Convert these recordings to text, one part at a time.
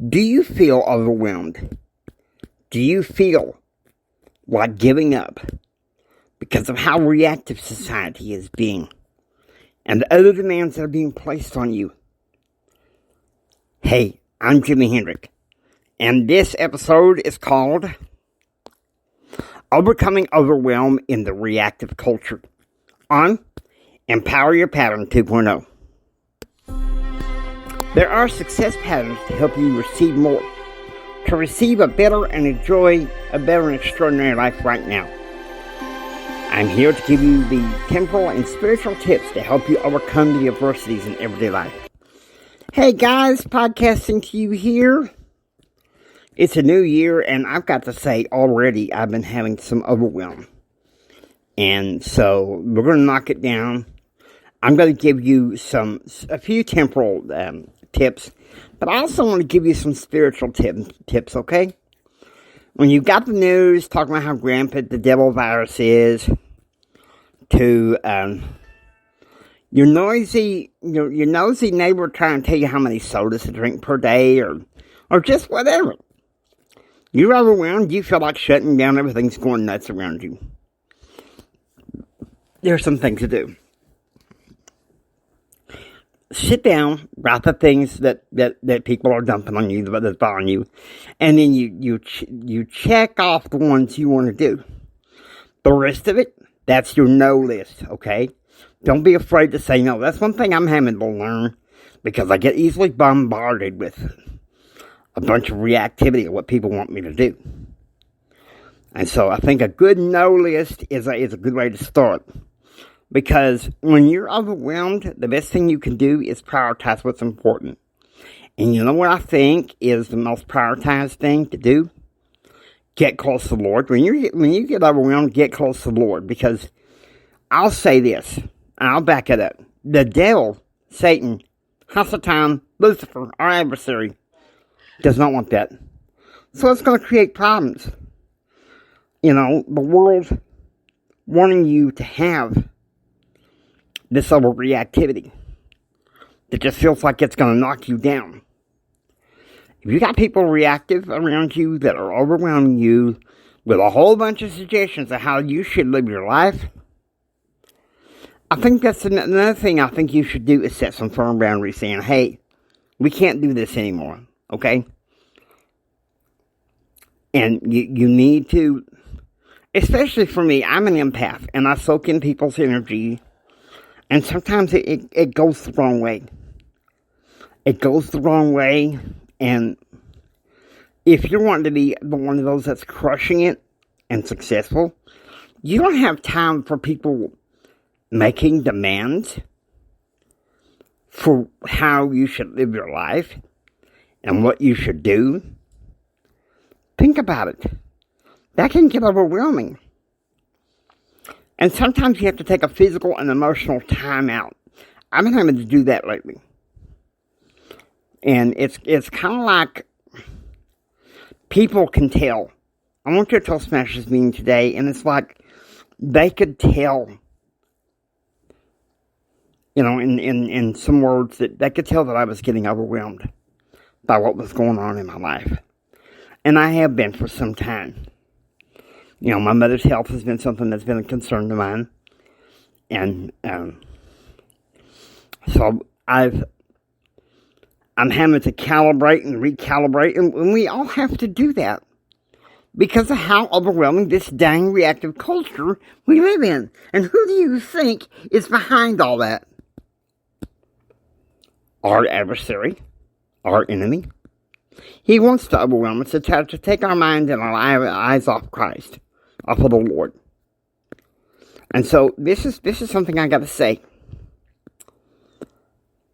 Do you feel overwhelmed? Do you feel like giving up because of how reactive society is being and the other demands that are being placed on you? Hey, I'm Jimi Hendrix, and this episode is called Overcoming Overwhelm in the Reactive Culture on Empower Your Pattern 2.0. There are success patterns to help you receive more, to receive a better and enjoy a better and extraordinary life right now. I'm here to give you the temporal and spiritual tips to help you overcome the adversities in everyday life. Hey guys, podcasting to you here. It's a new year, and I've got to say already I've been having some overwhelm. And so we're going to knock it down. I'm going to give you a few temporal tips, but I also want to give you some spiritual tips, okay? When you got the news talking about how rampant the devil virus is, to your nosy neighbor trying to tell you how many sodas to drink per day, or just whatever. You're overwhelmed, you feel like shutting down, everything's going nuts around you. There's some things to do. Sit down, write the things that people are dumping on you, that's bothering you, and then you check off the ones you want to do. The rest of it, that's your no list, okay? Don't be afraid to say no. That's one thing I'm having to learn, because I get easily bombarded with a bunch of reactivity of what people want me to do. And so I think a good no list is a good way to start. Because when you're overwhelmed, the best thing you can do is prioritize what's important. And you know what I think is the most prioritized thing to do? Get close to the Lord. When you get overwhelmed, get close to the Lord. Because I'll say this, and I'll back it up. The devil, Satan, Hasatan, Lucifer, our adversary, does not want that. So it's going to create problems. You know, the world wanting you to have this overreactivity that just feels like it's going to knock you down. If you got people reactive around you that are overwhelming you with a whole bunch of suggestions of how you should live your life, I think that's another thing I think you should do is set some firm boundaries saying, hey, we can't do this anymore, okay? And you need to, especially for me, I'm an empath, and I soak in people's energy. And sometimes it goes the wrong way. It goes the wrong way. And if you're wanting to be one of those that's crushing it and successful, you don't have time for people making demands for how you should live your life and what you should do. Think about it. That can get overwhelming. And sometimes you have to take a physical and emotional time out. I've been having to do that lately. And it's kind of like people can tell. I went to a Toastmasters meeting today, and it's like they could tell, you know, in some words, that they could tell that I was getting overwhelmed by what was going on in my life. And I have been for some time. You know, my mother's health has been something that's been a concern of mine. And so I'm having to calibrate and recalibrate. And we all have to do that because of how overwhelming this dang reactive culture we live in. And who do you think is behind all that? Our adversary, our enemy. He wants to overwhelm us, to try to take our mind and our eyes off Christ, off of the Lord. And so this is something I got to say.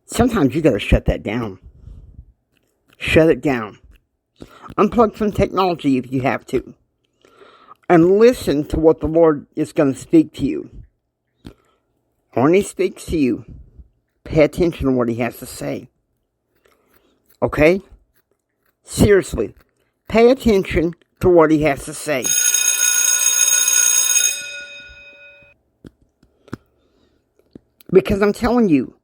Sometimes you got to shut that down. Shut it down. Unplug from technology if you have to. And listen to what the Lord is going to speak to you. When He speaks to you, pay attention to what He has to say. Okay? Seriously, pay attention to what He has to say. Because I'm telling you,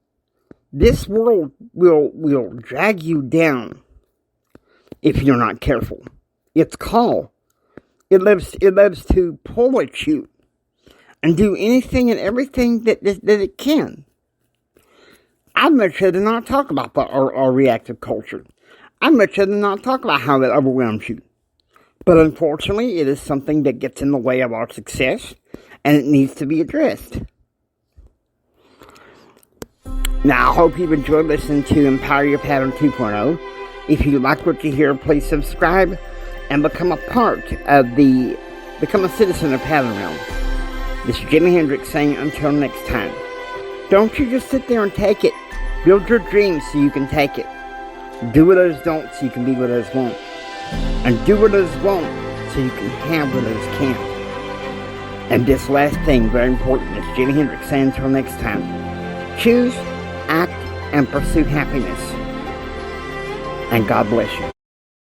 this world will drag you down if you're not careful. Its call. It loves to pull at you and do anything and everything that it can. I'd much rather not talk about our reactive culture. I'd much rather not talk about how it overwhelms you. But unfortunately, it is something that gets in the way of our success, and it needs to be addressed. Now, I hope you've enjoyed listening to Empower Your Pattern 2.0. If you like what you hear, please subscribe and become a citizen of Pattern Realm. This is Jimi Hendrix saying, until next time, don't you just sit there and take it. Build your dreams so you can take it. Do what others don't so you can be what others won't. And do what others won't so you can have what others can't. And this last thing, very important, is Jimi Hendrix saying, until next time, choose, act, and pursue happiness. And God bless you.